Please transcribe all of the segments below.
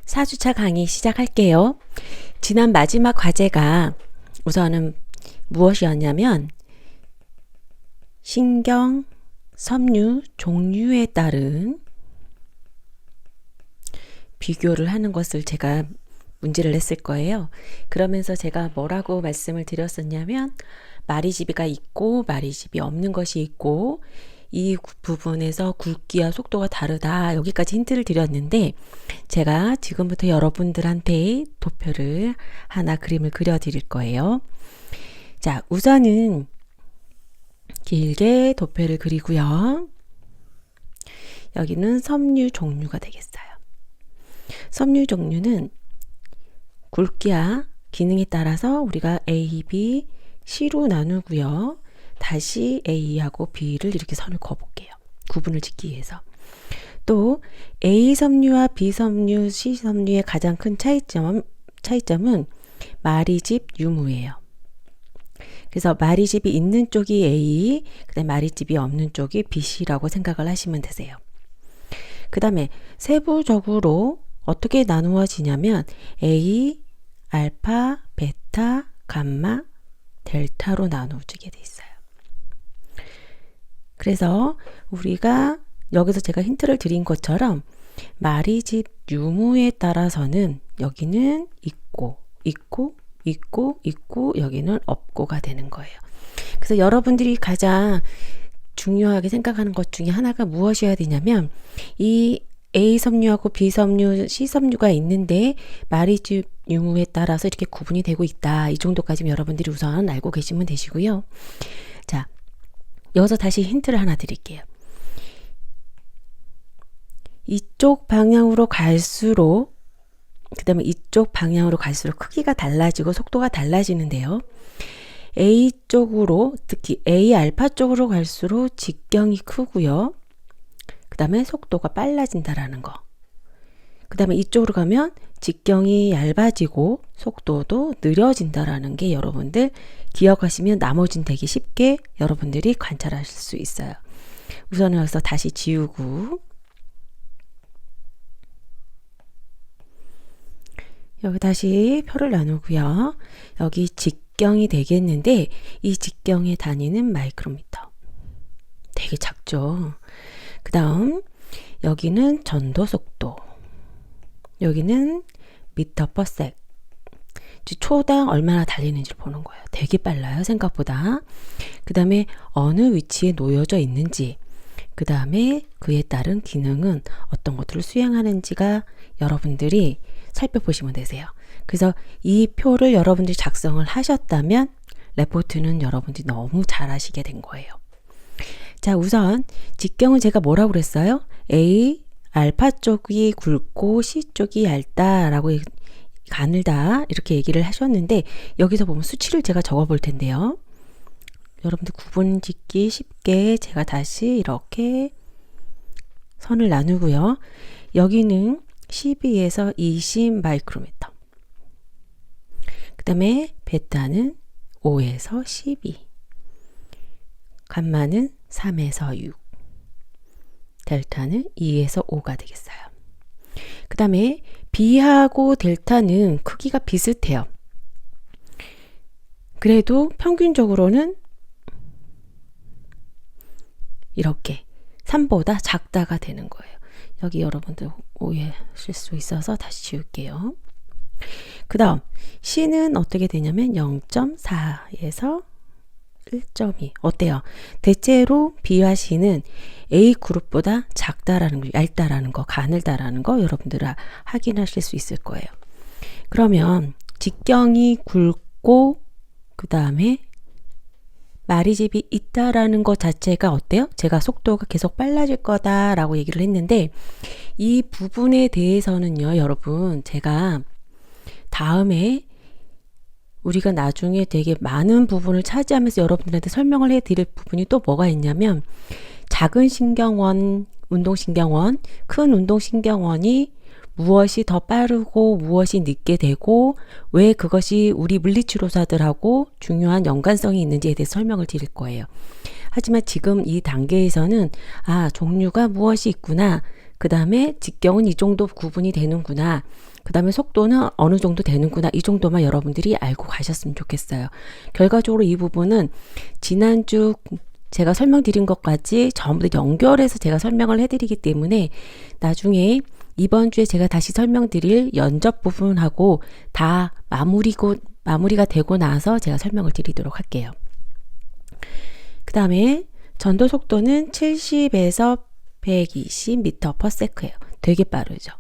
4주차 강의 시작할게요. 지난 마지막 과제가 우선은 무엇이었냐면 신경, 섬유, 종류에 따른 비교를 하는 것을 제가 문제를 냈을 거예요. 그러면서 제가 뭐라고 말씀을 드렸었냐면 마리집이가 있고 마리집이 없는 것이 있고 이 부분에서 굵기와 속도가 다르다. 여기까지 힌트를 드렸는데 제가 지금부터 여러분들한테 도표를 하나 그림을 그려드릴 거예요. 자, 우선은 길게 도표를 그리고요. 여기는 섬유 종류가 되겠어요. 섬유 종류는 굵기와 기능에 따라서 우리가 A, B, C로 나누고요. 다시 A하고 B를 이렇게 선을 그어볼게요. 구분을 짓기 위해서. 또 A 섬유와 B 섬유, C 섬유의 가장 큰 차이점은 마리집 유무예요. 그래서 마리집이 있는 쪽이 A, 그다음에 마리집이 없는 쪽이 B, C라고 생각을 하시면 되세요. 그 다음에 세부적으로 어떻게 나누어지냐면 A, 알파, 베타, 감마, 델타로 나누어지게 돼 있어요. 그래서 우리가 여기서 제가 힌트를 드린 것처럼 마리집 유무에 따라서는 여기는 있고 여기는 없고가 되는 거예요. 그래서 여러분들이 가장 중요하게 생각하는 것 중에 하나가 무엇이어야 되냐면 이 A 섬유하고 B 섬유, C 섬유가 있는데 마리집 유무에 따라서 이렇게 구분이 되고 있다. 이 정도까지는 여러분들이 우선 알고 계시면 되시고요. 자, 여기서 다시 힌트를 하나 드릴게요. 이쪽 방향으로 갈수록 그 다음에 이쪽 방향으로 갈수록 크기가 달라지고 속도가 달라지는데요. A 쪽으로 특히 A 알파 쪽으로 갈수록 직경이 크고요. 그 다음에 속도가 빨라진다라는 거. 그 다음에 이쪽으로 가면 직경이 얇아지고 속도도 느려진다라는 게 여러분들 기억하시면 나머지는 되게 쉽게 여러분들이 관찰하실 수 있어요. 우선은 여기서 다시 지우고 여기 다시 표를 나누고요. 여기 직경이 되겠는데 이 직경의 단위는 마이크로미터. 되게 작죠. 그 다음 여기는 전도 속도. 여기는 미터 퍼 섹. 초당 얼마나 달리는지를 보는 거예요. 되게 빨라요. 생각보다. 그 다음에 어느 위치에 놓여져 있는지. 그 다음에 그에 따른 기능은 어떤 것들을 수행하는지가 여러분들이 살펴보시면 되세요. 그래서 이 표를 여러분들이 작성을 하셨다면 레포트는 여러분들이 너무 잘하시게 된 거예요. 자, 우선 직경은 제가 뭐라고 그랬어요? A, 알파 쪽이 굵고 C 쪽이 얇다라고 가늘다 이렇게 얘기를 하셨는데 여기서 보면 수치를 제가 적어 볼 텐데요. 여러분들 구분 짓기 쉽게 제가 다시 이렇게 선을 나누고요. 여기는 12에서 20 마이크로미터. 그 다음에 베타는 5에서 12. 감마는 3에서 6. 델타는 2에서 5가 되겠어요. 그 다음에 B하고 델타는 크기가 비슷해요. 그래도 평균적으로는 이렇게 3보다 작다가 되는 거예요. 여기 여러분들 오해하실 수 있어서 다시 지울게요. 그 다음 C는 어떻게 되냐면 0.4에서 1.2 어때요? 대체로 B와 C는 A 그룹보다 작다라는 거, 얇다라는 거, 가늘다라는 거 여러분들 확인하실 수 있을 거예요. 그러면 직경이 굵고 그 다음에 마리집이 있다라는 것 자체가 어때요? 제가 속도가 계속 빨라질 거다라고 얘기를 했는데 이 부분에 대해서는요, 여러분 제가 다음에 우리가 나중에 되게 많은 부분을 차지하면서 여러분들한테 설명을 해드릴 부분이 또 뭐가 있냐면 작은 신경원, 운동신경원, 큰 운동신경원이 무엇이 더 빠르고 무엇이 늦게 되고 왜 그것이 우리 물리치료사들하고 중요한 연관성이 있는지에 대해서 설명을 드릴 거예요. 하지만 지금 이 단계에서는 종류가 무엇이 있구나. 그 다음에 직경은 이 정도 구분이 되는구나. 그 다음에 속도는 어느 정도 되는구나. 이 정도만 여러분들이 알고 가셨으면 좋겠어요. 결과적으로 이 부분은 지난주 제가 설명드린 것까지 전부 다 연결해서 제가 설명을 해드리기 때문에 나중에 이번 주에 제가 다시 설명드릴 연접 부분하고 다 마무리가 되고 나서 제가 설명을 드리도록 할게요. 그 다음에 전도 속도는 70에서 120m/s예요. 되게 빠르죠.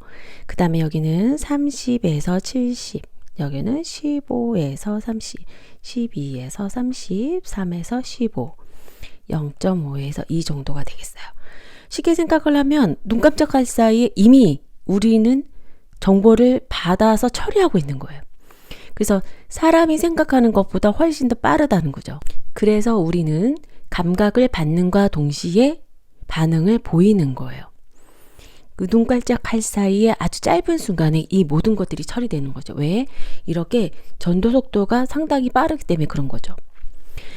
그 다음에 여기는 30에서 70, 여기는 15에서 30, 12에서 30, 3에서 15, 0.5에서 2 정도가 되겠어요. 쉽게 생각을 하면 눈 깜짝할 사이에 이미 우리는 정보를 받아서 처리하고 있는 거예요. 그래서 사람이 생각하는 것보다 훨씬 더 빠르다는 거죠. 그래서 우리는 감각을 받는과 동시에 반응을 보이는 거예요. 그 눈 깜짝할 사이에 아주 짧은 순간에 이 모든 것들이 처리되는 거죠. 왜? 이렇게 전도 속도가 상당히 빠르기 때문에 그런 거죠.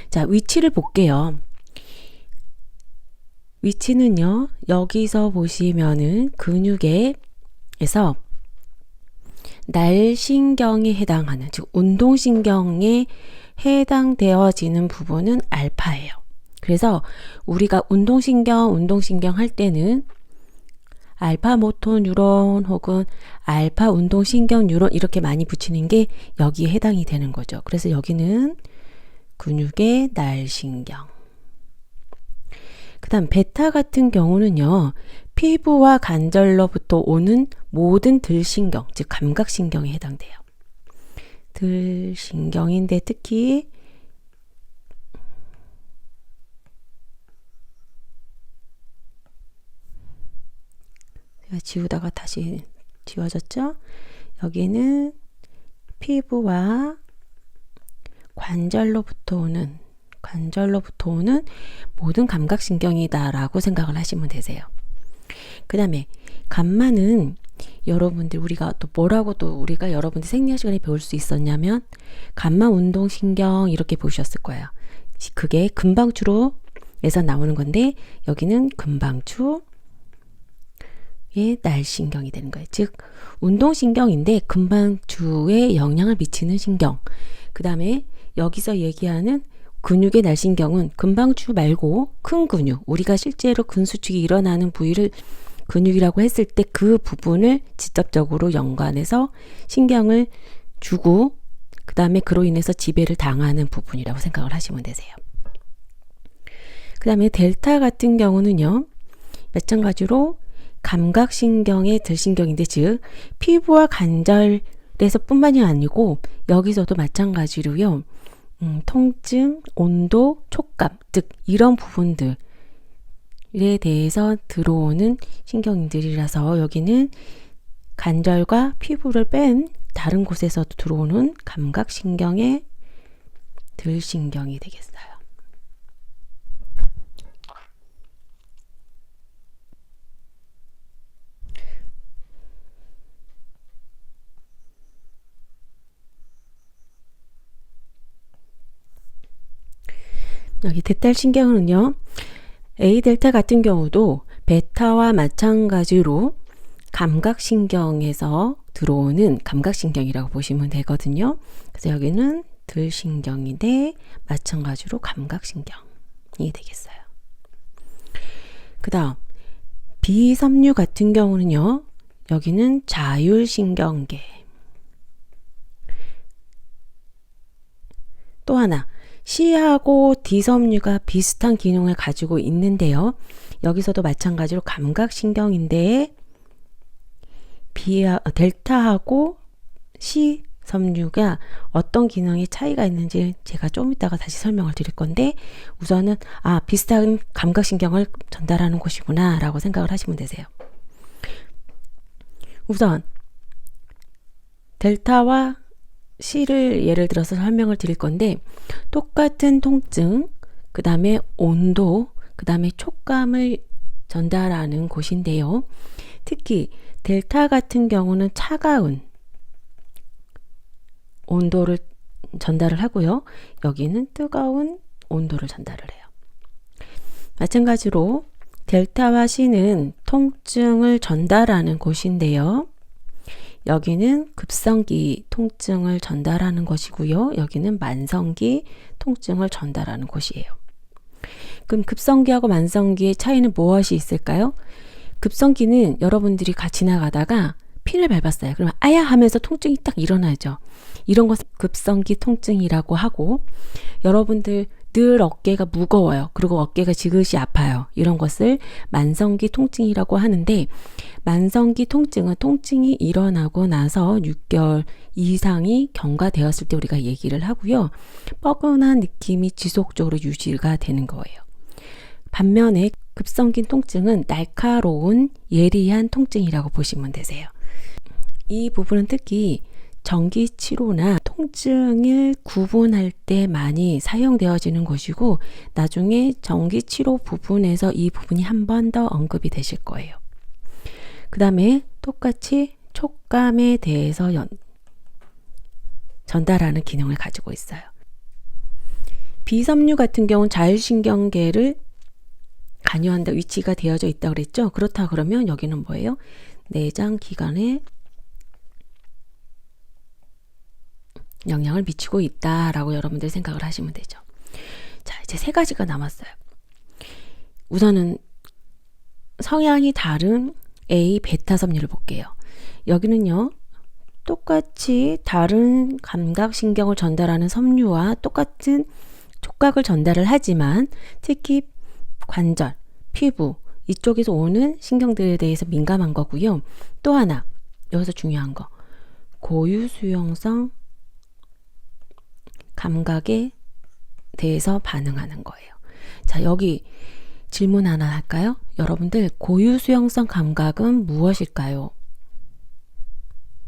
자, 위치를 볼게요. 위치는요, 여기서 보시면은 근육에서 날신경에 해당하는, 즉 운동신경에 해당되어지는 부분은 알파예요. 그래서 우리가 운동신경 할 때는 알파 모토 뉴런 혹은 알파 운동신경 뉴런 이렇게 많이 붙이는 게 여기에 해당이 되는 거죠. 그래서 여기는 근육의 날신경. 그 다음 베타 같은 경우는요, 피부와 관절로부터 오는 모든 들신경, 즉 감각신경에 해당돼요. 들신경인데 특히 제가 지우다가 다시 지워졌죠? 여기는 피부와 관절로부터 오는 모든 감각신경이다라고 생각을 하시면 되세요. 그 다음에 감마는 여러분들 우리가 또 뭐라고 또 우리가 여러분들 생리학 시간에 배울 수 있었냐면 감마 운동신경 이렇게 보셨을 거예요. 그게 금방추로에서 나오는 건데 여기는 금방추의 날신경이 되는 거예요. 즉 운동신경인데 금방추에 영향을 미치는 신경. 그 다음에 여기서 얘기하는 근육의 날신경은 금방추 말고 큰 근육, 우리가 실제로 근수축이 일어나는 부위를 근육이라고 했을 때 그 부분을 직접적으로 연관해서 신경을 주고 그 다음에 그로 인해서 지배를 당하는 부분이라고 생각을 하시면 되세요. 그 다음에 델타 같은 경우는요, 마찬가지로 감각신경의 들신경인데 즉 피부와 관절에서 뿐만이 아니고 여기서도 마찬가지로요, 통증, 온도, 촉감 즉 이런 부분들에 대해서 들어오는 신경들이라서 여기는 관절과 피부를 뺀 다른 곳에서도 들어오는 감각신경의 들신경이 되겠어요. 여기 대탈신경은요, A델타 같은 경우도 베타와 마찬가지로 감각신경에서 들어오는 감각신경이라고 보시면 되거든요. 그래서 여기는 들신경인데 마찬가지로 감각신경이 되겠어요. 그 다음 비섬유 같은 경우는요, 여기는 자율신경계. 또 하나 C하고 D섬유가 비슷한 기능을 가지고 있는데요. 여기서도 마찬가지로 감각신경인데 델타하고 C 섬유가 어떤 기능이 차이가 있는지 제가 좀 이따가 다시 설명을 드릴 건데 우선은 비슷한 감각신경을 전달하는 곳이구나 라고 생각을 하시면 되세요. 우선 델타와 C를 예를 들어서 설명을 드릴 건데 똑같은 통증, 그 다음에 온도, 그 다음에 촉감을 전달하는 곳인데요. 특히 델타 같은 경우는 차가운 온도를 전달을 하고요. 여기는 뜨거운 온도를 전달을 해요. 마찬가지로 델타와 C는 통증을 전달하는 곳인데요. 여기는 급성기 통증을 전달하는 것이고요. 여기는 만성기 통증을 전달하는 곳이에요. 그럼 급성기하고 만성기의 차이는 무엇이 있을까요? 급성기는 여러분들이 같이 지나가다가 핀을 밟았어요. 그러면 아야 하면서 통증이 딱 일어나죠. 이런 것을 급성기 통증이라고 하고, 여러분들 늘 어깨가 무거워요. 그리고 어깨가 지그시 아파요. 이런 것을 만성기 통증이라고 하는데, 만성기 통증은 통증이 일어나고 나서 6개월 이상이 경과되었을 때 우리가 얘기를 하고요. 뻐근한 느낌이 지속적으로 유지가 되는 거예요. 반면에 급성기 통증은 날카로운 예리한 통증이라고 보시면 되세요. 이 부분은 특히 전기 치료나 통증을 구분할 때 많이 사용되어지는 것이고, 나중에 전기 치료 부분에서 이 부분이 한 번 더 언급이 되실 거예요. 그 다음에 똑같이 촉감에 대해서 전달하는 기능을 가지고 있어요. 비섬유 같은 경우는 자율신경계를 관여한다, 위치가 되어져 있다고 그랬죠. 그렇다 그러면 여기는 뭐예요? 내장기관에 영향을 미치고 있다라고 여러분들 생각을 하시면 되죠. 자, 이제 3가지가 남았어요. 우선은 성향이 다른 A 베타 섬유를 볼게요. 여기는요, 똑같이 다른 감각신경을 전달하는 섬유와 똑같은 촉각을 전달을 하지만 특히 관절, 피부 이쪽에서 오는 신경들에 대해서 민감한 거고요. 또 하나, 여기서 중요한 거, 고유수용성 감각에 대해서 반응하는 거예요. 자, 여기 질문 하나 할까요? 여러분들, 고유수용성 감각은 무엇일까요?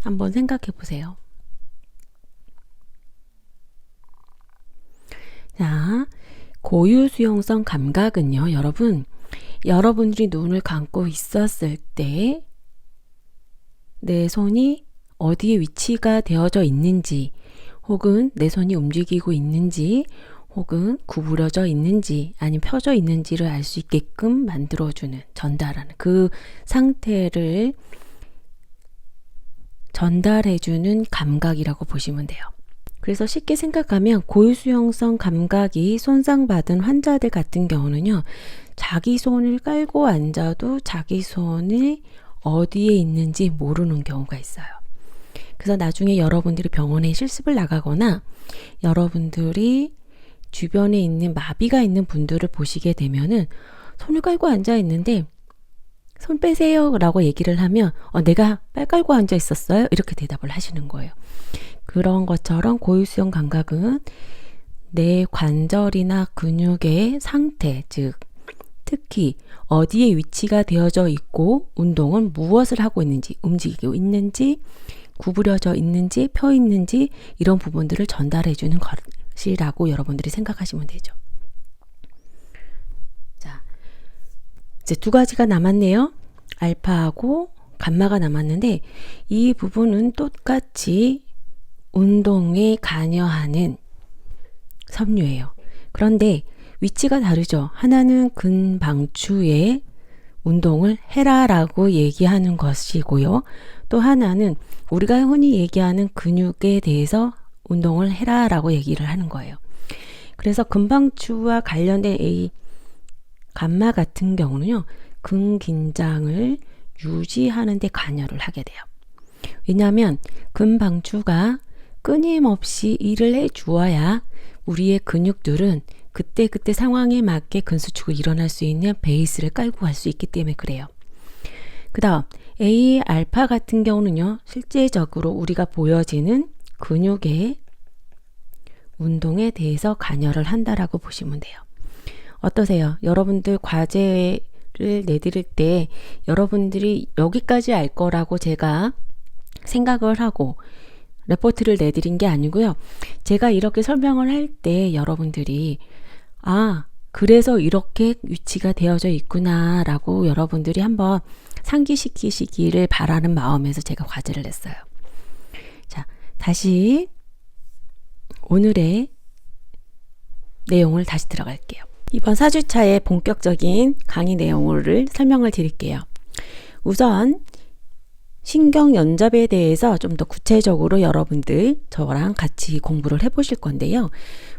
한번 생각해 보세요. 자, 고유수용성 감각은요, 여러분들이 눈을 감고 있었을 때 내 손이 어디에 위치가 되어져 있는지, 혹은 내 손이 움직이고 있는지, 혹은 구부려져 있는지, 아니면 펴져 있는지를 알 수 있게끔 만들어주는, 전달하는, 그 상태를 전달해주는 감각이라고 보시면 돼요. 그래서 쉽게 생각하면 고유수용성 감각이 손상받은 환자들 같은 경우는요, 자기 손을 깔고 앉아도 자기 손이 어디에 있는지 모르는 경우가 있어요. 그래서 나중에 여러분들이 병원에 실습을 나가거나 여러분들이 주변에 있는 마비가 있는 분들을 보시게 되면은 손을 깔고 앉아 있는데 손 빼세요 라고 얘기를 하면 내가 빨 깔고 앉아 있었어요? 이렇게 대답을 하시는 거예요. 그런 것처럼 고유수용 감각은 내 관절이나 근육의 상태, 즉 특히 어디에 위치가 되어져 있고 운동은 무엇을 하고 있는지, 움직이고 있는지, 구부려져 있는지, 펴 있는지, 이런 부분들을 전달해 주는 것이라고 여러분들이 생각하시면 되죠. 자, 이제 2가지가 남았네요. 알파하고 감마가 남았는데, 이 부분은 똑같이 운동에 관여하는 섬유예요. 그런데 위치가 다르죠. 하나는 근방추의 운동을 해라라고 얘기하는 것이고요. 또 하나는 우리가 흔히 얘기하는 근육에 대해서 운동을 해라라고 얘기를 하는 거예요. 그래서 근방추와 관련된 A 감마 같은 경우는요, 근긴장을 유지하는 데 관여를 하게 돼요. 왜냐하면 근방추가 끊임없이 일을 해 주어야 우리의 근육들은 그때그때 상황에 맞게 근수축을 일어날 수 있는 베이스를 깔고 갈 수 있기 때문에 그래요. 그 다음 A 알파 같은 경우는요, 실제적으로 우리가 보여지는 근육의 운동에 대해서 관여를 한다라고 보시면 돼요. 어떠세요? 여러분들 과제를 내드릴 때 여러분들이 여기까지 알 거라고 제가 생각을 하고 레포트를 내드린 게 아니고요. 제가 이렇게 설명을 할 때 여러분들이 그래서 이렇게 위치가 되어져 있구나 라고 여러분들이 한번 상기시키시기를 바라는 마음에서 제가 과제를 냈어요. 자, 다시 오늘의 내용을 다시 들어갈게요. 이번 4주차의 본격적인 강의 내용을 설명을 드릴게요. 우선 신경연접에 대해서 좀 더 구체적으로 여러분들 저랑 같이 공부를 해보실 건데요.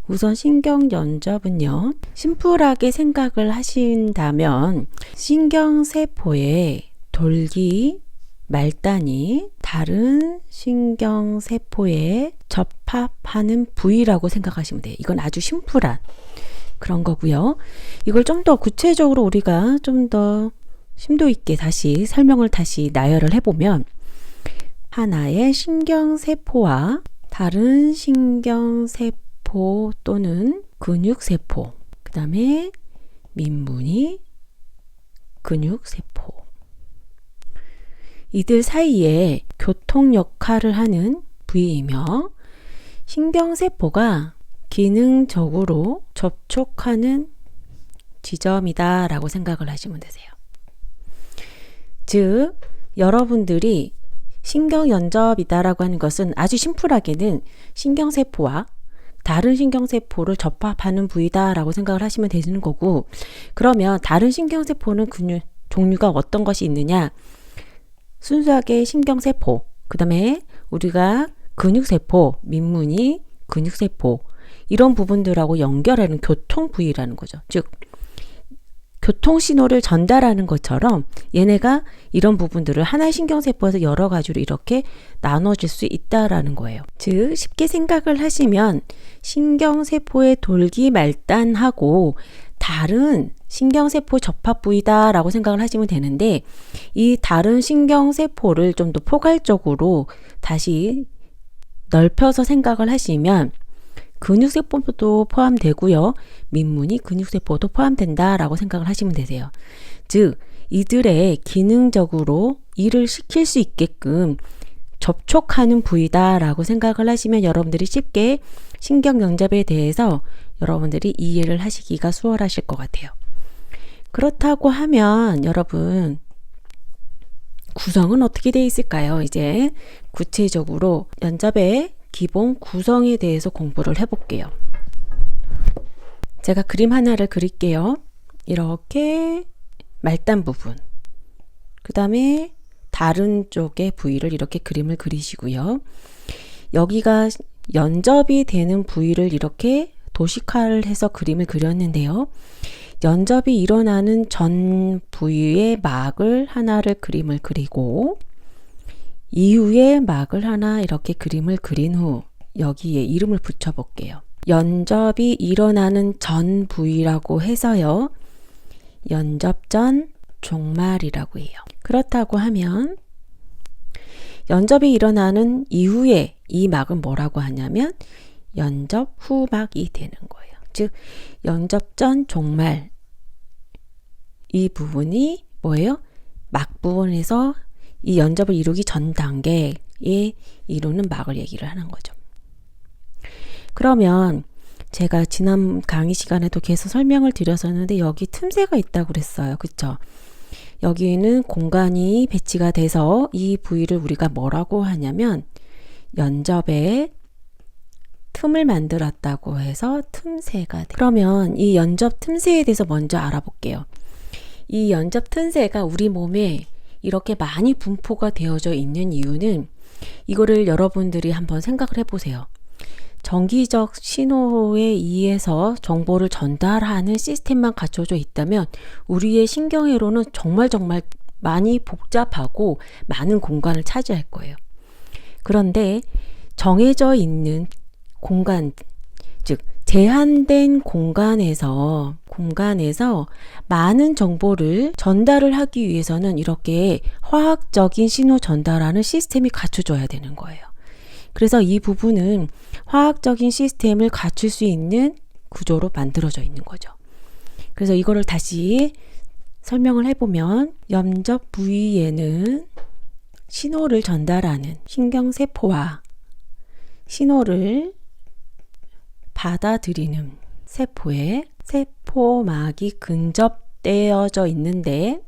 우선 신경연접은요, 심플하게 생각을 하신다면 신경세포의 돌기, 말단이 다른 신경세포에 접합하는 부위라고 생각하시면 돼요. 이건 아주 심플한 그런 거고요. 이걸 좀 더 구체적으로 우리가 좀 더 심도 있게 다시 설명을 다시 나열을 해보면, 하나의 신경세포와 다른 신경세포 또는 근육세포, 그 다음에 민무늬 근육세포, 이들 사이에 교통 역할을 하는 부위이며, 신경세포가 기능적으로 접촉하는 지점이다 라고 생각을 하시면 되세요. 즉, 여러분들이 신경연접이다 라고 하는 것은 아주 심플하게는 신경세포와 다른 신경세포를 접합하는 부위다 라고 생각을 하시면 되는 거고, 그러면 다른 신경세포는 종류가 어떤 것이 있느냐? 순수하게 신경세포, 그 다음에 우리가 근육세포, 민무늬 근육세포, 이런 부분들하고 연결하는 교통 부위라는 거죠. 즉, 교통신호를 전달하는 것처럼 얘네가 이런 부분들을 하나의 신경세포에서 여러 가지로 이렇게 나눠질 수 있다라는 거예요. 즉, 쉽게 생각을 하시면 신경세포의 돌기 말단하고 다른 신경세포 접합 부위다 라고 생각을 하시면 되는데, 이 다른 신경세포를 좀 더 포괄적으로 다시 넓혀서 생각을 하시면 근육세포도 포함되고요, 민무늬 근육세포도 포함된다 라고 생각을 하시면 되세요. 즉, 이들의 기능적으로 일을 시킬 수 있게끔 접촉하는 부위다 라고 생각을 하시면 여러분들이 쉽게 신경연접에 대해서 여러분들이 이해를 하시기가 수월하실 것 같아요. 그렇다고 하면 여러분, 구성은 어떻게 되어 있을까요? 이제 구체적으로 연접의 기본 구성에 대해서 공부를 해볼게요. 제가 그림 하나를 그릴게요. 이렇게 말단 부분, 그 다음에 다른 쪽의 부위를 이렇게 그림을 그리시고요. 여기가 연접이 되는 부위를 이렇게 도식화를 해서 그림을 그렸는데요. 연접이 일어나는 전 부위의 막을 하나를 그림을 그리고, 이후에 막을 하나 이렇게 그림을 그린 후 여기에 이름을 붙여 볼게요. 연접이 일어나는 전 부위라고 해서요, 연접전 종말이라고 해요. 그렇다고 하면 연접이 일어나는 이후에 이 막은 뭐라고 하냐면 연접 후막이 되는 거예요. 즉, 연접전 종말, 이 부분이 뭐예요? 막 부분에서 이 연접을 이루기 전 단계에 이루는 막을 얘기를 하는 거죠. 그러면 제가 지난 강의 시간에도 계속 설명을 드렸었는데 여기 틈새가 있다고 그랬어요. 그쵸? 여기는 공간이 배치가 돼서 이 부위를 우리가 뭐라고 하냐면 연접에 틈을 만들었다고 해서 틈새가 돼요. 그러면 이 연접 틈새에 대해서 먼저 알아볼게요. 이 연접 틈새가 우리 몸에 이렇게 많이 분포가 되어져 있는 이유는, 이거를 여러분들이 한번 생각을 해보세요. 정기적 신호에 의해서 정보를 전달하는 시스템만 갖춰져 있다면 우리의 신경회로는 정말 많이 복잡하고 많은 공간을 차지할 거예요. 그런데 정해져 있는 공간, 즉 제한된 공간에서 많은 정보를 전달을 하기 위해서는 이렇게 화학적인 신호 전달하는 시스템이 갖춰져야 되는 거예요. 그래서 이 부분은 화학적인 시스템을 갖출 수 있는 구조로 만들어져 있는 거죠. 그래서 이거를 다시 설명을 해보면, 연접 부위에는 신호를 전달하는 신경세포와 신호를 받아들이는 세포에 세포막이 근접되어져 있는데,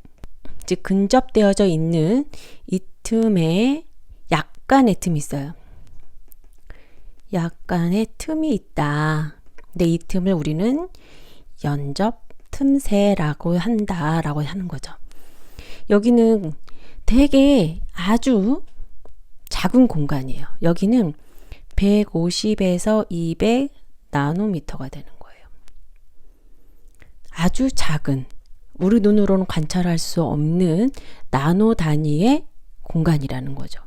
즉 근접되어져 있는 이 틈에 약간의 틈이 있어요. 약간의 틈이 있다. 근데 이 틈을 우리는 연접 틈새라고 한다라고 하는 거죠. 여기는 되게 아주 작은 공간이에요. 여기는 150에서 200 나노미터가 되는 거예요. 아주 작은, 우리 눈으로는 관찰할 수 없는 나노 단위의 공간이라는 거죠.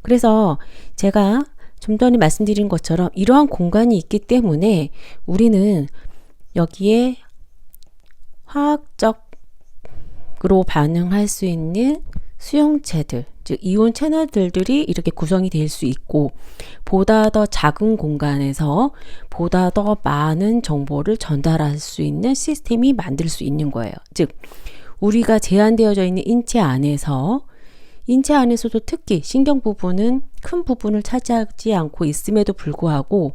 그래서 제가 좀 전에 말씀드린 것처럼 이러한 공간이 있기 때문에 우리는 여기에 화학적으로 반응할 수 있는 수용체들, 즉 이온 채널들이 이렇게 구성이 될 수 있고, 보다 더 작은 공간에서 보다 더 많은 정보를 전달할 수 있는 시스템이 만들 수 있는 거예요. 즉 우리가 제한되어져 있는 인체 안에서도 특히 신경 부분은 큰 부분을 차지하지 않고 있음에도 불구하고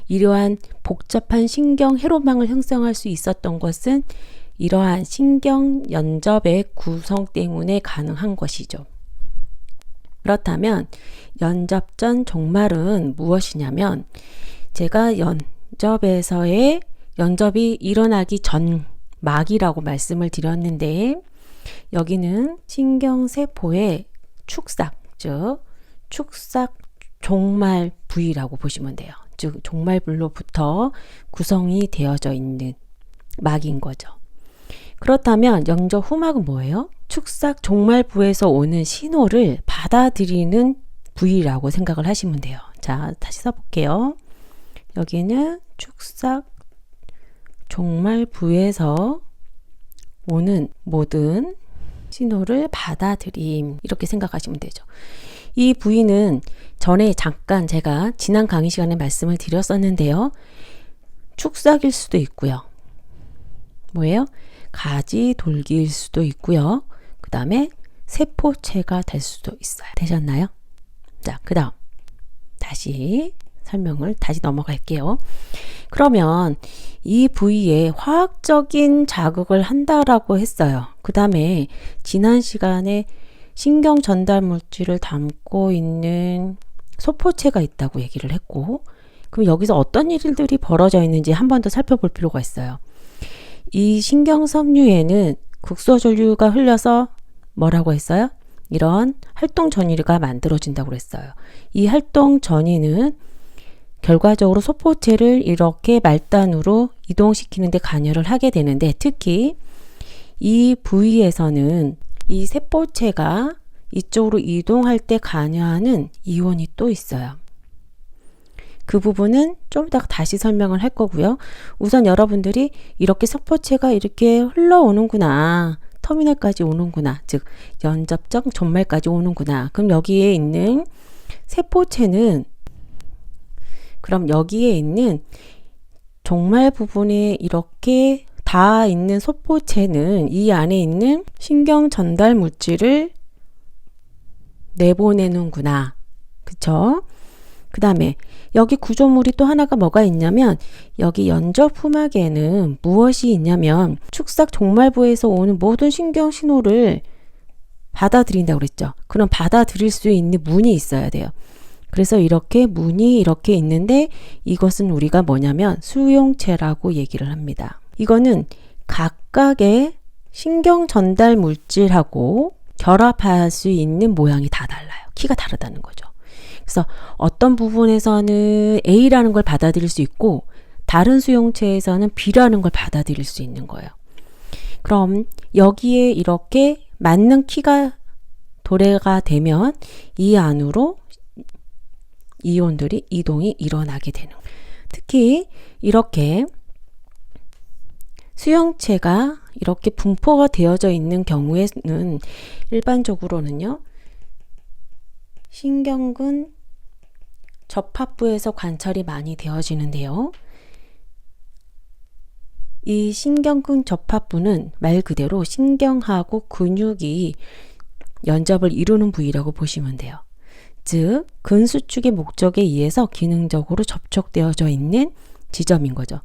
이러한 복잡한 신경 회로망을 형성할 수 있었던 것은 이러한 신경 연접의 구성 때문에 가능한 것이죠. 그렇다면 연접 전 종말은 무엇이냐면, 제가 연접이 일어나기 전 막이라고 말씀을 드렸는데, 여기는 신경세포의 축삭, 즉 축삭 종말 부위라고 보시면 돼요. 즉 종말부로부터 구성이 되어져 있는 막인 거죠. 그렇다면 연접 후막은 뭐예요? 축삭 종말부에서 오는 신호를 받아들이는 부위라고 생각을 하시면 돼요. 자, 다시 써볼게요. 여기는 축삭 종말부에서 오는 모든 신호를 받아들임, 이렇게 생각하시면 되죠. 이 부위는 전에 잠깐 제가 지난 강의 시간에 말씀을 드렸었는데요. 축삭일 수도 있고요. 뭐예요? 가지 돌기일 수도 있고요. 그 다음에 세포체가 될 수도 있어요. 되셨나요? 자, 그 다음 다시 넘어갈게요. 그러면 이 부위에 화학적인 자극을 한다라고 했어요. 그 다음에 지난 시간에 신경 전달 물질을 담고 있는 소포체가 있다고 얘기를 했고, 그럼 여기서 어떤 일들이 벌어져 있는지 한 번 더 살펴볼 필요가 있어요. 이 신경섬유에는 국소전류가 흘려서 뭐라고 했어요? 이런 활동 전이가 만들어진다고 했어요. 이 활동 전이는 결과적으로 소포체를 이렇게 말단으로 이동시키는 데 관여를 하게 되는데, 특히 이 부위에서는 이 세포체가 이쪽으로 이동할 때 관여하는 이온이 또 있어요. 그 부분은 좀 이따 다시 설명을 할 거고요. 우선 여러분들이 이렇게 세포체가 이렇게 흘러오는구나, 터미널까지 오는구나, 즉 연접적 종말까지 오는구나. 그럼 여기에 있는 종말 부분에 이렇게 닿아 있는 소포체는 이 안에 있는 신경 전달 물질을 내보내는구나. 그쵸? 그 다음에 여기 구조물이 또 하나가 뭐가 있냐면, 여기 연접 후막에는 무엇이 있냐면 축삭 종말부에서 오는 모든 신경 신호를 받아들인다고 그랬죠. 그럼 받아들일 수 있는 문이 있어야 돼요. 그래서 이렇게 문이 이렇게 있는데, 이것은 우리가 뭐냐면 수용체라고 얘기를 합니다. 이거는 각각의 신경 전달 물질하고 결합할 수 있는 모양이 다 달라요. 키가 다르다는 거죠. 그래서 어떤 부분에서는 A라는 걸 받아들일 수 있고, 다른 수용체에서는 B라는 걸 받아들일 수 있는 거예요. 그럼 여기에 이렇게 맞는 키가 도래가 되면 이 안으로 이온들이 이동이 일어나게 되는 거예요. 특히 이렇게 수용체가 이렇게 분포가 되어져 있는 경우에는 일반적으로는요, 신경근 접합부에서 관찰이 많이 되어지는데요. 이 신경근 접합부는 말 그대로 신경하고 근육이 연접을 이루는 부위라고 보시면 돼요. 즉 근수축의 목적에 의해서 기능적으로 접촉되어져 있는 지점인 거죠.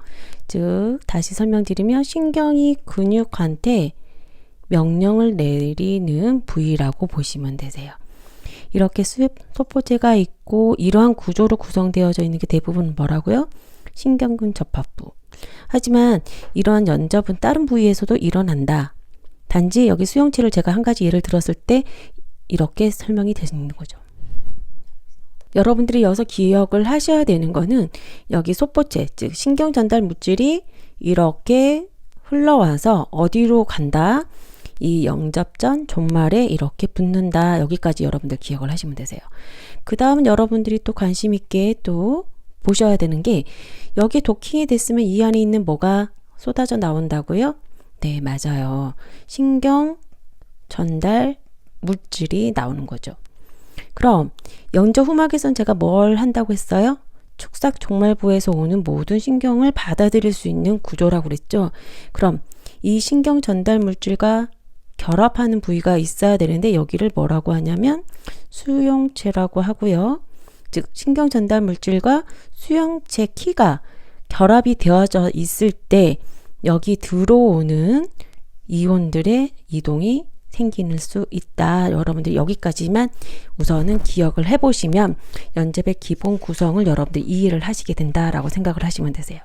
즉 다시 설명드리면 신경이 근육한테 명령을 내리는 부위라고 보시면 되세요. 이렇게 소포체가 있고 이러한 구조로 구성되어져 있는 게 대부분 뭐라고요? 신경근 접합부. 하지만 이러한 연접은 다른 부위에서도 일어난다. 단지 여기 수용체를 제가 한 가지 예를 들었을 때 이렇게 설명이 되는 거죠. 여러분들이 여기서 기억을 하셔야 되는 거는 여기 소포체, 즉 신경 전달 물질이 이렇게 흘러와서 어디로 간다? 이 영접전 종말에 이렇게 붙는다. 여기까지 여러분들 기억을 하시면 되세요. 그 다음 여러분들이 또 관심 있게 또 보셔야 되는 게 여기 도킹이 됐으면 이 안에 있는 뭐가 쏟아져 나온다고요? 네, 맞아요. 신경 전달 물질이 나오는 거죠. 그럼 영접 후막에선 제가 뭘 한다고 했어요? 축삭 종말부에서 오는 모든 신경을 받아들일 수 있는 구조라고 그랬죠. 그럼 이 신경 전달 물질과 결합하는 부위가 있어야 되는데 여기를 뭐라고 하냐면 수용체라고 하고요. 즉 신경 전달 물질과 수용체 키가 결합이 되어져 있을 때 여기 들어오는 이온들의 이동이 생기는 수 있다. 여러분들 여기까지만 우선은 기억을 해보시면 연접의 기본 구성을 여러분들 이해를 하시게 된다라고 생각을 하시면 되세요.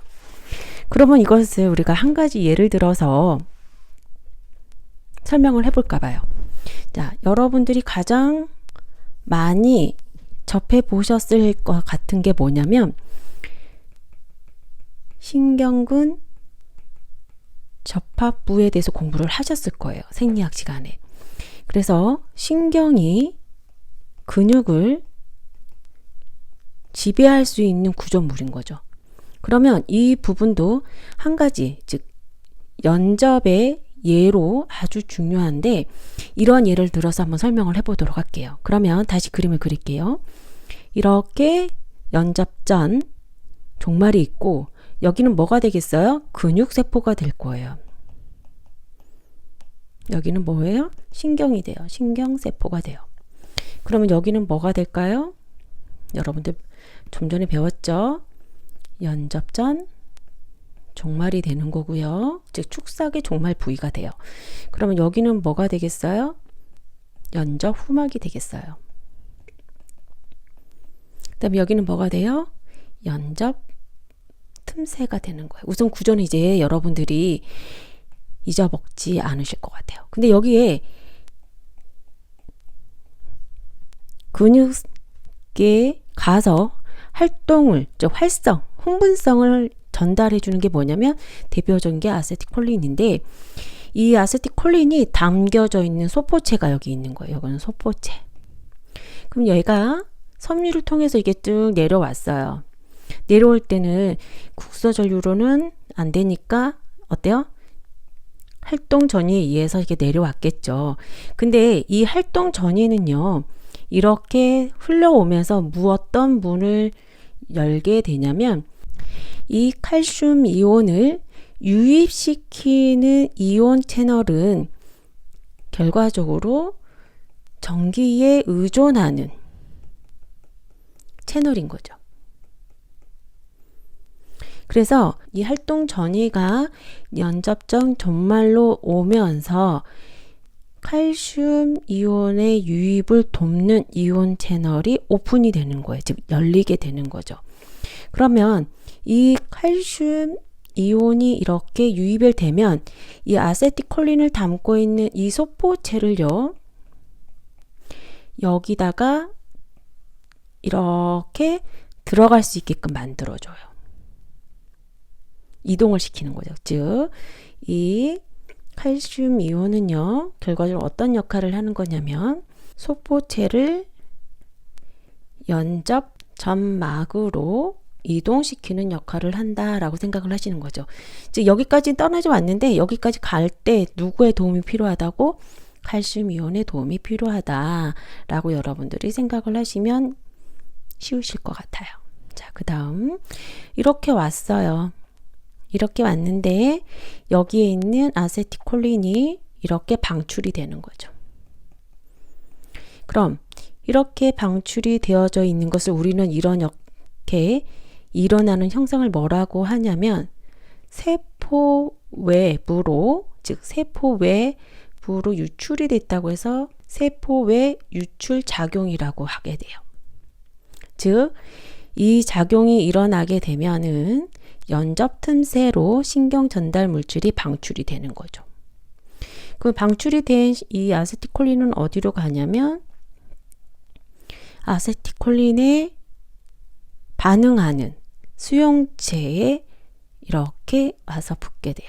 그러면 이것을 우리가 한 가지 예를 들어서 설명을 해볼까 봐요. 자, 여러분들이 가장 많이 접해 보셨을 것 같은 게 뭐냐면 신경근 접합부에 대해서 공부를 하셨을 거예요. 생리학 시간에. 그래서 신경이 근육을 지배할 수 있는 구조물인 거죠. 그러면 이 부분도 한 가지, 즉 연접의 예로 아주 중요한데 이런 예를 들어서 한번 설명을 해보도록 할게요. 그러면 다시 그림을 그릴게요. 이렇게 연접전 종말이 있고 여기는 뭐가 되겠어요? 근육세포가 될 거예요. 여기는 뭐예요? 신경이 돼요. 신경세포가 돼요. 그러면 여기는 뭐가 될까요? 여러분들 좀 전에 배웠죠? 연접전 종말이 되는 거고요. 즉 축삭의 종말 부위가 돼요. 그러면 여기는 뭐가 되겠어요? 연접 후막이 되겠어요. 그 다음에 여기는 뭐가 돼요? 연접 틈새가 되는 거예요. 우선 구조는 이제 여러분들이 잊어먹지 않으실 것 같아요. 근데 여기에 근육에 가서 활동을, 즉 활성, 흥분성을 전달해 주는 게 뭐냐면 대표적인 게 아세틸콜린인데 이 아세틸콜린이 담겨져 있는 소포체가 여기 있는 거예요. 이거는 소포체. 그럼 얘가 섬유를 통해서 이게 쭉 내려왔어요. 내려올 때는 국소전류로는 안 되니까 어때요? 활동 전이에 의해서 이게 내려왔겠죠. 근데 이 활동 전이는요, 이렇게 흘러오면서 어떤 문을 열게 되냐면 이 칼슘 이온을 유입시키는 이온 채널은 결과적으로 전기에 의존하는 채널인 거죠. 그래서 이 활동 전이가 연접전 종말로 오면서 칼슘 이온의 유입을 돕는 이온 채널이 오픈이 되는 거예요. 즉 열리게 되는 거죠. 그러면 이 칼슘 이온이 이렇게 유입이 되면 이 아세틸콜린을 담고 있는 이 소포체를요, 여기다가 이렇게 들어갈 수 있게끔 만들어줘요. 이동을 시키는 거죠. 즉, 이 칼슘 이온은요, 결과적으로 어떤 역할을 하는 거냐면 소포체를 연접 점막으로 이동시키는 역할을 한다라고 생각을 하시는 거죠. 즉 여기까지 떠나지 왔는데 여기까지 갈 때 누구의 도움이 필요하다고? 칼슘 이온의 도움이 필요하다라고 여러분들이 생각을 하시면 쉬우실 것 같아요. 자, 그 다음 이렇게 왔어요. 이렇게 왔는데 여기에 있는 아세틸콜린이 이렇게 방출이 되는 거죠. 그럼 이렇게 방출이 되어져 있는 것을 우리는 이렇게 일어나는 형상을 뭐라고 하냐면 세포 외부로, 즉 세포 외부로 유출이 됐다고 해서 세포 외 유출 작용이라고 하게 돼요. 즉 이 작용이 일어나게 되면은 연접 틈새로 신경 전달 물질이 방출이 되는 거죠. 그 방출이 된 이 아세틸콜린은 어디로 가냐면 아세틸콜린에 반응하는 수용체에 이렇게 와서 붙게 돼요.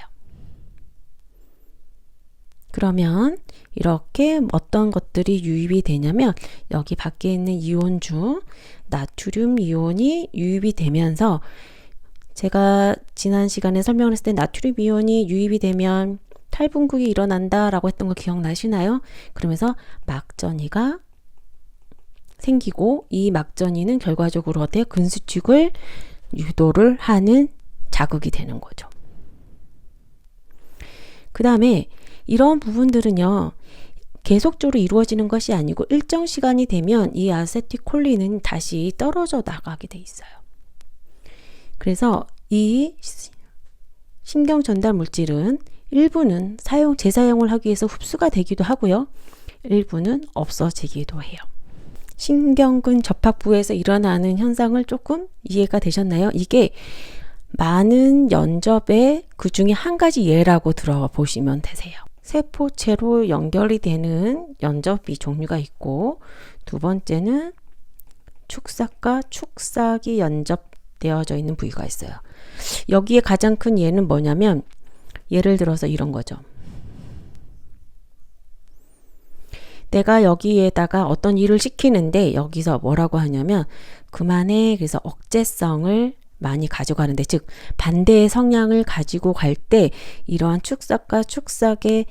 그러면 이렇게 어떤 것들이 유입이 되냐면 여기 밖에 있는 이온 중 나트륨 이온이 유입이 되면서 제가 지난 시간에 설명을 했을 때 나트륨 이온이 유입이 되면 탈분극이 일어난다 라고 했던 거 기억나시나요? 그러면서 막전이가 생기고 이 막전이는 결과적으로 어때요? 근수축을 유도를 하는 자극이 되는 거죠. 그 다음에 이런 부분들은요, 계속적으로 이루어지는 것이 아니고 일정 시간이 되면 이 아세틸콜린은 다시 떨어져 나가게 돼 있어요. 그래서 이 신경 전달 물질은 일부는 재사용을 하기 위해서 흡수가 되기도 하고요. 일부는 없어지기도 해요. 신경근 접합부에서 일어나는 현상을 조금 이해가 되셨나요? 이게 많은 연접의 그 중에 한 가지 예라고 들어보시면 되세요. 세포체로 연결이 되는 연접이 종류가 있고, 두 번째는 축삭과 축삭이 연접되어져 있는 부위가 있어요. 여기에 가장 큰 예는 뭐냐면 예를 들어서 이런 거죠. 내가 여기에다가 어떤 일을 시키는데 여기서 뭐라고 하냐면 그만해, 그래서 억제성을 많이 가져가는데, 즉 반대의 성향을 가지고 갈 때 이러한 축삭과 축삭의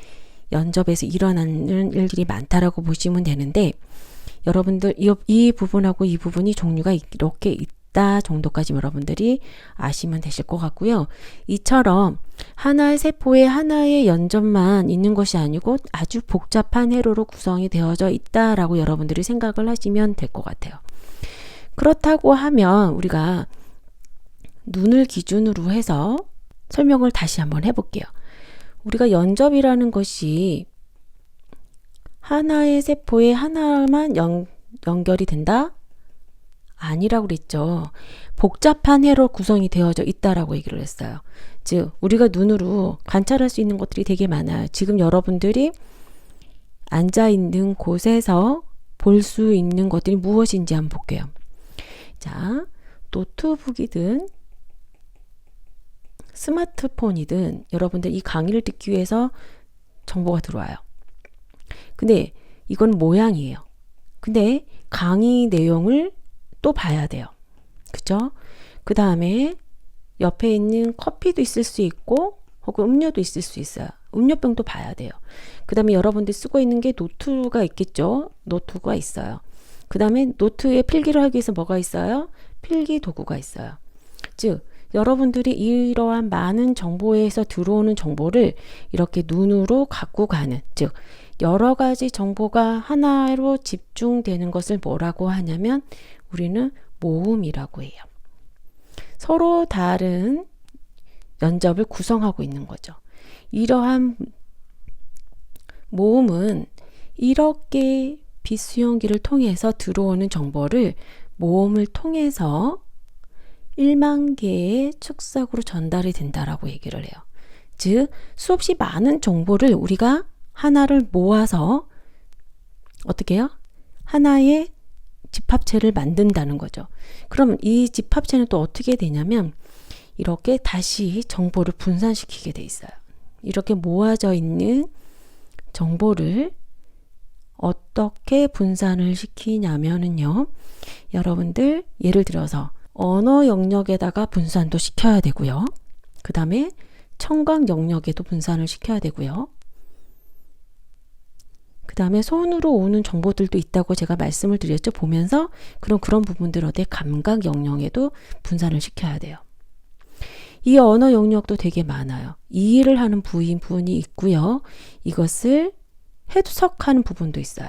연접에서 일어나는 일들이 많다라고 보시면 되는데, 여러분들 이 부분하고 이 부분이 종류가 이렇게 있다 정도까지 여러분들이 아시면 되실 것 같고요. 이처럼 하나의 세포에 하나의 연접만 있는 것이 아니고 아주 복잡한 회로로 구성이 되어져 있다라고 여러분들이 생각을 하시면 될 것 같아요. 그렇다고 하면 우리가 눈을 기준으로 해서 설명을 다시 한번 해볼게요. 우리가 연접이라는 것이 하나의 세포에 하나만 연결이 된다? 아니라고 그랬죠. 복잡한 회로 구성이 되어져 있다라고 얘기를 했어요. 즉 우리가 눈으로 관찰할 수 있는 것들이 되게 많아요. 지금 여러분들이 앉아있는 곳에서 볼 수 있는 것들이 무엇인지 한번 볼게요. 자, 노트북이든 스마트폰이든 여러분들 이 강의를 듣기 위해서 정보가 들어와요. 근데 이건 모양이에요. 근데 강의 내용을 또 봐야 돼요. 그죠? 그 다음에 옆에 있는 커피도 있을 수 있고 혹은 음료도 있을 수 있어요. 음료병도 봐야 돼요. 그 다음에 여러분들이 쓰고 있는 게 노트가 있겠죠? 노트가 있어요. 그 다음에 노트에 필기를 하기 위해서 뭐가 있어요? 필기 도구가 있어요. 즉 여러분들이 이러한 많은 정보에서 들어오는 정보를 이렇게 눈으로 갖고 가는, 즉 여러 가지 정보가 하나로 집중되는 것을 뭐라고 하냐면 우리는 모음이라고 해요. 서로 다른 연접을 구성하고 있는 거죠. 이러한 모음은 이렇게 빛수용기를 통해서 들어오는 정보를 모음을 통해서 1만 개의 축삭으로 전달이 된다라고 얘기를 해요. 즉 수없이 많은 정보를 우리가 하나를 모아서 어떻게 해요? 하나의 집합체를 만든다는 거죠. 그럼 이 집합체는 또 어떻게 되냐면 이렇게 다시 정보를 분산시키게 돼 있어요. 이렇게 모아져 있는 정보를 어떻게 분산을 시키냐면은요, 여러분들 예를 들어서 언어 영역에다가 분산도 시켜야 되고요. 그 다음에 청각 영역에도 분산을 시켜야 되고요. 그 다음에 손으로 오는 정보들도 있다고 제가 말씀을 드렸죠. 보면서 그런 부분들 어때? 감각 영역에도 분산을 시켜야 돼요. 이 언어 영역도 되게 많아요. 이해를 하는 부분이 있고요. 이것을 해석하는 부분도 있어요.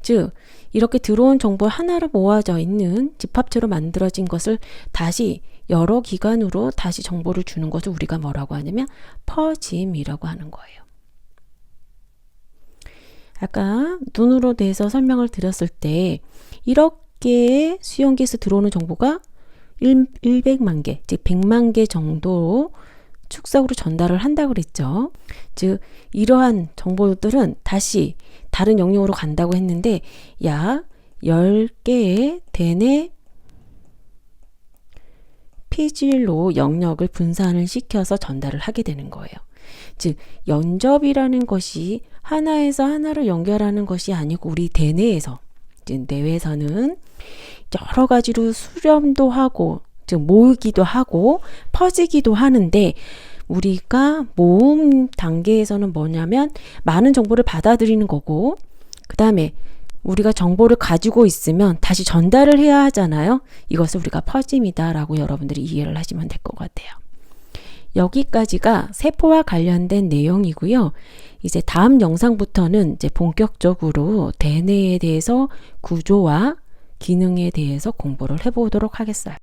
즉 이렇게 들어온 정보 하나로 모아져 있는 집합체로 만들어진 것을 다시 여러 기관으로 다시 정보를 주는 것을 우리가 뭐라고 하냐면 퍼짐이라고 하는 거예요. 아까 눈으로 대해서 설명을 드렸을 때 이렇게 수용기에서 들어오는 정보가 100만 개, 즉 100만 개 정도 축석으로 전달을 한다고 그랬죠. 즉 이러한 정보들은 다시 다른 영역으로 간다고 했는데 약 10개의 대내 피질로 영역을 분산을 시켜서 전달을 하게 되는 거예요. 즉 연접이라는 것이 하나에서 하나를 연결하는 것이 아니고 우리 대뇌에서, 즉 뇌에서는 여러 가지로 수렴도 하고, 즉 모으기도 하고 퍼지기도 하는데, 우리가 모음 단계에서는 뭐냐면 많은 정보를 받아들이는 거고, 그 다음에 우리가 정보를 가지고 있으면 다시 전달을 해야 하잖아요. 이것을 우리가 퍼짐이다 라고 여러분들이 이해를 하시면 될 것 같아요. 여기까지가 세포와 관련된 내용이고요. 이제 다음 영상부터는 이제 본격적으로 대뇌에 대해서 구조와 기능에 대해서 공부를 해보도록 하겠어요.